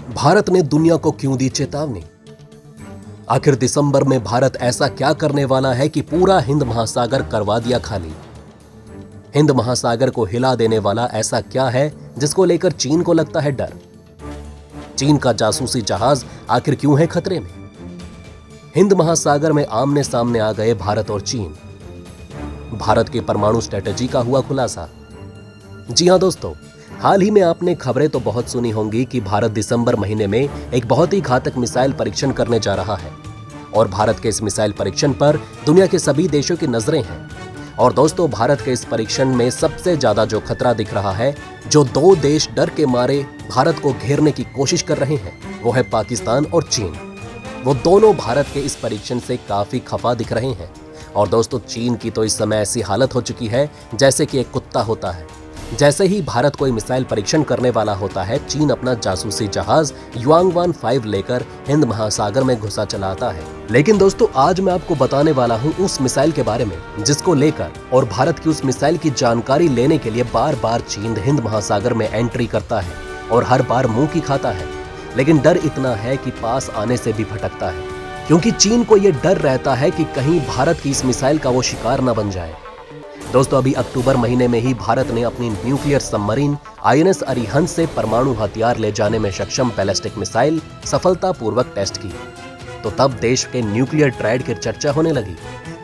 भारत ने दुनिया को क्यों दी चेतावनी? आखिर दिसंबर में भारत ऐसा क्या करने वाला है कि पूरा हिंद महासागर करवा दिया खाली? हिंद महासागर को हिला देने वाला ऐसा क्या है जिसको लेकर चीन को लगता है डर? चीन का जासूसी जहाज आखिर क्यों है खतरे में? हिंद महासागर में आमने सामने आ गए भारत और चीन। भारत की परमाणु स्ट्रेटेजी का हुआ खुलासा। जी हां दोस्तों, हाल ही में आपने खबरें तो बहुत सुनी होंगी कि भारत दिसंबर महीने में एक बहुत ही घातक मिसाइल परीक्षण करने जा रहा है और भारत के इस मिसाइल परीक्षण पर दुनिया के सभी देशों की नजरें हैं। और दोस्तों, भारत के इस परीक्षण में सबसे ज्यादा जो खतरा दिख रहा है, जो दो देश डर के मारे भारत को घेरने की कोशिश कर रहे हैं, वो है पाकिस्तान और चीन। वो दोनों भारत के इस परीक्षण से काफी खफा दिख रहे हैं। और दोस्तों, चीन की तो इस समय ऐसी हालत हो चुकी है जैसे कि एक कुत्ता होता है। जैसे ही भारत कोई मिसाइल परीक्षण करने वाला होता है, चीन अपना जासूसी जहाज युआंगवान 5 लेकर हिंद महासागर में घुसा चला आता है। लेकिन दोस्तों, आज मैं आपको बताने वाला हूं उस मिसाइल के बारे में जिसको लेकर और भारत की उस मिसाइल की जानकारी लेने के लिए बार बार चीन हिंद महासागर में एंट्री करता है और हर बार मुंह की खाता है। लेकिन डर इतना है कि पास आने से भी भटकता है, क्योंकि चीन को यह डर रहता है कि कहीं भारत की इस मिसाइल का वो शिकार न बन जाए। दोस्तों, अभी अक्टूबर महीने में ही भारत ने अपनी न्यूक्लियर सबमरीन INS अरिहंत से परमाणु हथियार ले जाने में सक्षम बैलिस्टिक मिसाइल सफलतापूर्वक टेस्ट की। तो तब देश के न्यूक्लियर ट्रायड की चर्चा होने लगी।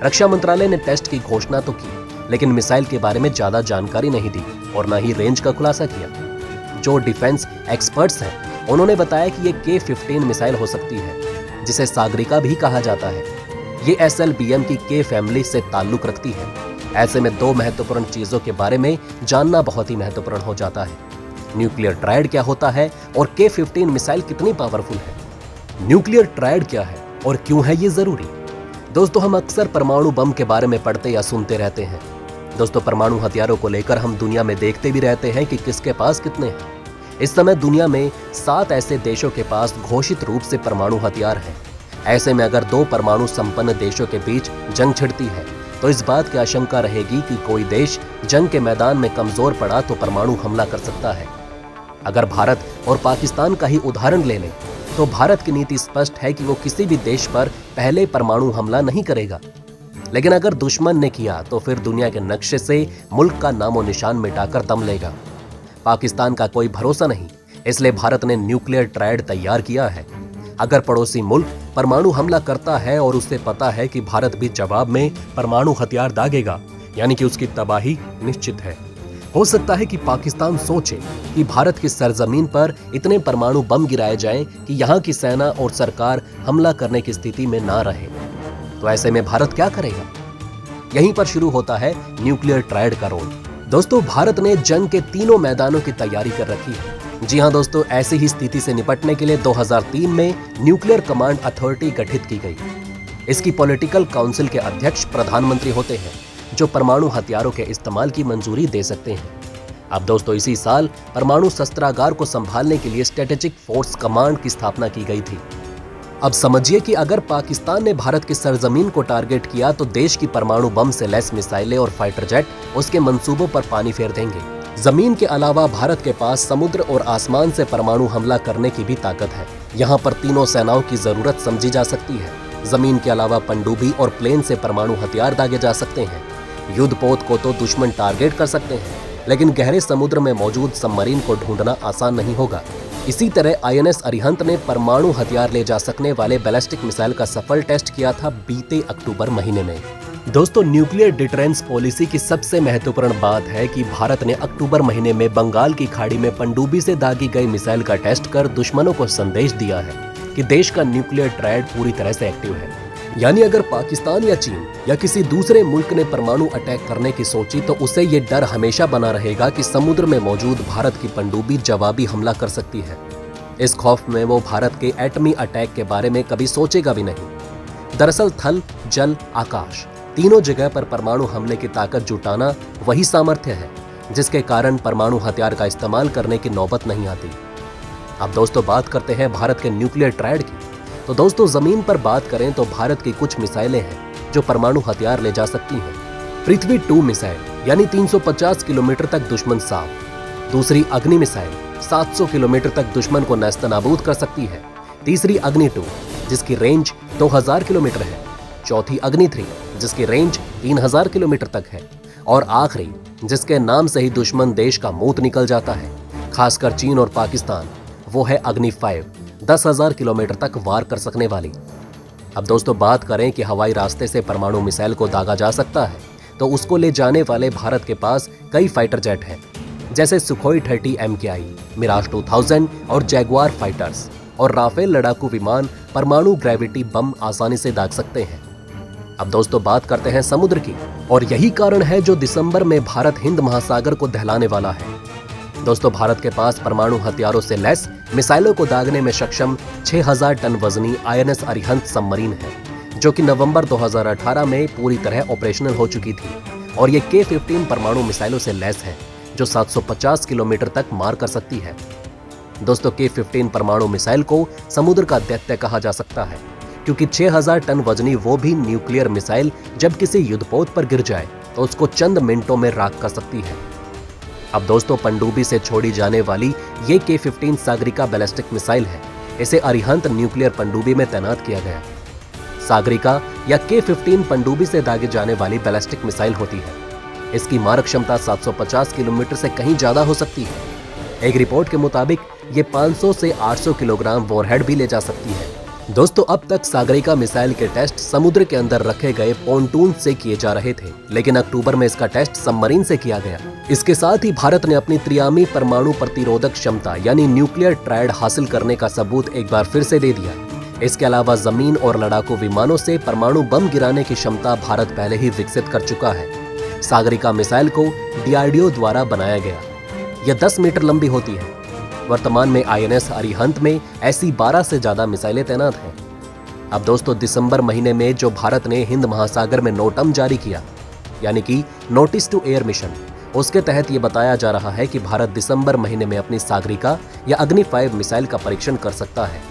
रक्षा मंत्रालय ने टेस्ट की घोषणा तो की, लेकिन मिसाइल के बारे में ज्यादा जानकारी नहीं दी और न ही रेंज का खुलासा किया। जो डिफेंस एक्सपर्ट्स हैं, उन्होंने बताया कि ये K-15 मिसाइल हो सकती है, जिसे सागरिका भी कहा जाता है। ये SLBM की K फैमिली से ताल्लुक रखती है। ऐसे में दो महत्वपूर्ण चीजों के बारे में जानना बहुत ही महत्वपूर्ण हो जाता है। न्यूक्लियर ट्रायड क्या होता है और K-15 मिसाइल कितनी पावरफुल है? न्यूक्लियर ट्रायड क्या है और क्यों है ये जरूरी? दोस्तों, हम अक्सर परमाणु बम के बारे में पढ़ते या सुनते रहते हैं। दोस्तों, परमाणु हथियारों को लेकर हम दुनिया में देखते भी रहते हैं कि किसके पास कितने हैं। इस समय दुनिया में 7 ऐसे देशों के पास घोषित रूप से परमाणु हथियार हैं। ऐसे में अगर दो परमाणु संपन्न देशों के बीच जंग छिड़ती है तो इस बात की आशंका रहेगी कि कोई देश जंग के मैदान में कमजोर पड़ा तो परमाणु हमला कर सकता है। अगर भारत और पाकिस्तान का ही उदाहरण ले लें तो भारत की नीति स्पष्ट है कि वो किसी भी देश पर पहले परमाणु हमला नहीं करेगा। लेकिन अगर दुश्मन ने किया तो फिर दुनिया के नक्शे से मुल्क का नामो निशान मिटाकर दम लेगा। पाकिस्तान का कोई भरोसा नहीं, इसलिए भारत ने न्यूक्लियर ट्रायड तैयार किया है। अगर पड़ोसी मुल्क परमाणु हमला करता है और उसे पता है कि भारत भी जवाब में परमाणु हथियार दागेगा, यानी कि उसकी तबाही निश्चित है। हो सकता है कि पाकिस्तान सोचे कि भारत की सरजमीन पर इतने परमाणु बम गिराए जाएं कि यहाँ की सेना और सरकार हमला करने की स्थिति में ना रहे। तो ऐसे में भारत क्या करेगा? यहीं पर शुरू होता है न्यूक्लियर ट्रायड का रोल। दोस्तों, भारत ने जंग के तीनों मैदानों की तैयारी कर रखी है। जी हां दोस्तों, ऐसी ही स्थिति से निपटने के लिए 2003 में न्यूक्लियर कमांड अथॉरिटी गठित की गई। इसकी पॉलिटिकल काउंसिल के अध्यक्ष प्रधानमंत्री होते हैं, जो परमाणु हथियारों के इस्तेमाल की मंजूरी दे सकते हैं। अब दोस्तों, इसी साल परमाणु शस्त्रागार को संभालने के लिए स्ट्रेटेजिक फोर्स कमांड की स्थापना की गई थी। अब समझिए कि अगर पाकिस्तान ने भारत की सरजमीन को टारगेट किया तो देश की परमाणु बम से लैस मिसाइलें और फाइटर जेट उसके मंसूबों पर पानी फेर देंगे। जमीन के अलावा भारत के पास समुद्र और आसमान से परमाणु हमला करने की भी ताकत है। यहाँ पर तीनों सेनाओं की जरूरत समझी जा सकती है। जमीन के अलावा पनडुब्बी और प्लेन से परमाणु हथियार दागे जा सकते हैं। युद्धपोत को तो दुश्मन टारगेट कर सकते हैं, लेकिन गहरे समुद्र में मौजूद सबमरीन को ढूंढना आसान नहीं होगा। इसी तरह INS अरिहंत ने परमाणु हथियार ले जा सकने वाले बैलिस्टिक मिसाइल का सफल टेस्ट किया था बीते अक्टूबर महीने में। दोस्तों, न्यूक्लियर डिटरेंस पॉलिसी की सबसे महत्वपूर्ण बात है कि भारत ने अक्टूबर महीने में बंगाल की खाड़ी में पनडुब्बी से दागी गई मिसाइल का टेस्ट कर दुश्मनों को संदेश दिया है कि देश का न्यूक्लियर ट्रायड पूरी तरह से एक्टिव है। यानी अगर पाकिस्तान या चीन या किसी दूसरे मुल्क ने परमाणु अटैक करने की सोची तो उसे ये डर हमेशा बना रहेगा कि समुद्र में मौजूद भारत की पनडुब्बी जवाबी हमला कर सकती है। इस खौफ में वो भारत के एटमी अटैक के बारे में कभी सोचेगा भी नहीं। दरअसल थल, जल, आकाश तीनों जगह पर परमाणु हमले की ताकत जुटाना वही सामर्थ्य है जिसके कारण परमाणु हथियार का इस्तेमाल करने की नौबत नहीं आती। अब दोस्तों, बात करते हैं भारत के न्यूक्लियर ट्रायड की। तो दोस्तों, जमीन पर बात करें तो भारत की कुछ मिसाइलें हैं जो परमाणु हथियार ले जा सकती हैं। पृथ्वी 2 मिसाइल यानी 350 किलोमीटर तक दुश्मन साफ। दूसरी अग्नि मिसाइल 700 किलोमीटर तक दुश्मन को नेस्तनाबूद कर सकती है। तीसरी अग्नि 2 जिसकी रेंज 2000 किलोमीटर है। चौथी अग्नि 3 जिसकी रेंज 3000 किलोमीटर तक है। और आखिरी जिसके नाम से ही दुश्मन देश का मूत निकल जाता है, खासकर चीन और पाकिस्तान, वो है अग्नि 5 10,000 किलोमीटर तक वार कर सकने वाली। अब दोस्तों बात करें कि हवाई रास्ते से परमाणु मिसाइल को दागा जा सकता है, तो उसको ले जाने वाले भारत के पास कई फाइटर जेट हैं, जैसे सुखोई 30 MKI, मिराज 2000 और जैगुआर फाइटर्स और राफेल लड़ाकू विमान परमाणु ग्रेविटी बम आसानी से दाग सकते हैं। अब दोस्तों बात करते हैं समुद्र की, और यही कारण है जो दिसंबर में भारत हिंद महासागर को दहलाने वाला है। दोस्तों भारत के पास परमाणु हथियारों से लैस मिसाइलों को दागने में सक्षम 6000 टन वजनी INS अरिहंत सबमरीन है, जो कि नवंबर 2018 में पूरी तरह ऑपरेशनल हो चुकी थी। और ये K-15 परमाणु मिसाइलों से लैस है जो 750 किलोमीटर तक मार कर सकती है। दोस्तों K-15 परमाणु मिसाइल को समुद्र का दैत्य कहा जा सकता है, क्योंकि 6000 टन वजनी वो भी न्यूक्लियर मिसाइल जब किसी युद्धपोत पर गिर जाए तो उसको चंद मिनटों में राख कर सकती है। अब दोस्तों पनडुब्बी से छोड़ी जाने वाली ये K-15 सागरिका बैलिस्टिक मिसाइल है। इसे अरिहंत न्यूक्लियर पनडुब्बी में तैनात किया गया। सागरिका या K-15 पनडुब्बी से दागे जाने वाली बैलिस्टिक मिसाइल होती है। इसकी मारक क्षमता 750 किलोमीटर से कहीं ज्यादा हो सकती है। एक रिपोर्ट के मुताबिक ये 500 से 800 किलोग्राम वॉरहेड भी ले जा सकती है। दोस्तों अब तक सागरिका मिसाइल के टेस्ट समुद्र के अंदर रखे गए पोंटून से किए जा रहे थे, लेकिन अक्टूबर में इसका टेस्ट सबमरीन से किया गया। इसके साथ ही भारत ने अपनी त्रियामी परमाणु प्रतिरोधक क्षमता यानी न्यूक्लियर ट्रायड हासिल करने का सबूत एक बार फिर से दे दिया। इसके अलावा जमीन और लड़ाकू विमानों से परमाणु बम गिराने की क्षमता भारत पहले ही विकसित कर चुका है। सागरिका मिसाइल को DRDO द्वारा बनाया गया। यह 10 मीटर लंबी होती है। वर्तमान में INS अरिहंत में ऐसी 12 से ज्यादा मिसाइलें तैनात हैं। अब दोस्तों दिसंबर महीने में जो भारत ने हिंद महासागर में नोटम जारी किया, यानी कि नोटिस टू एयर मिशन, उसके तहत ये बताया जा रहा है कि भारत दिसंबर महीने में अपनी सागरिका या अग्नि 5 मिसाइल का परीक्षण कर सकता है।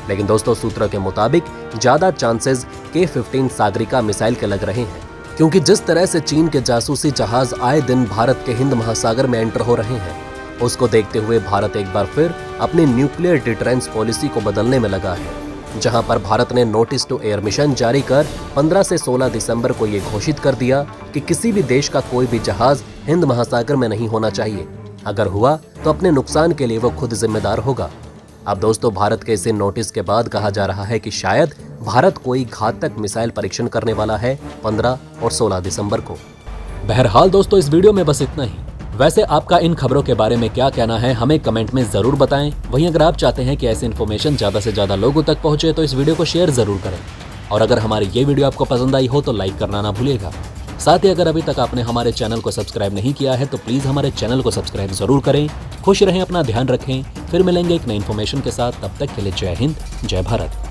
लेकिन दोस्तों सूत्रों के मुताबिक ज्यादा चांसेस K-15 सागरिका मिसाइल के लग रहे हैं, क्योंकि जिस तरह से चीन के जासूसी जहाज आए दिन भारत के हिंद महासागर में एंटर हो रहे हैं, उसको देखते हुए भारत एक बार फिर अपनी न्यूक्लियर डिटरेंस पॉलिसी को बदलने में लगा है, जहां पर भारत ने नोटिस टू एयर मिशन जारी कर 15 से 16 दिसंबर को ये घोषित कर दिया कि किसी भी देश का कोई भी जहाज हिंद महासागर में नहीं होना चाहिए। अगर हुआ तो अपने नुकसान के लिए वो खुद जिम्मेदार होगा। अब दोस्तों भारत के इस नोटिस के बाद कहा जा रहा है कि शायद भारत कोई घातक मिसाइल परीक्षण करने वाला है 15 और 16 दिसंबर को। बहरहाल दोस्तों इस वीडियो में बस इतना ही। वैसे आपका इन खबरों के बारे में क्या कहना है हमें कमेंट में जरूर बताएं। वहीं अगर आप चाहते हैं कि ऐसी इन्फॉर्मेशन ज्यादा से ज्यादा लोगों तक पहुंचे तो इस वीडियो को शेयर जरूर करें। और अगर हमारी ये वीडियो आपको पसंद आई हो तो लाइक करना ना भूलिएगा। साथ ही अगर अभी तक आपने हमारे चैनल को सब्सक्राइब नहीं किया है तो प्लीज हमारे चैनल को सब्सक्राइब जरूर करें। खुश रहें, अपना ध्यान रखें। फिर मिलेंगे एक नई इन्फॉर्मेशन के साथ। तब तक के लिए जय हिंद, जय भारत।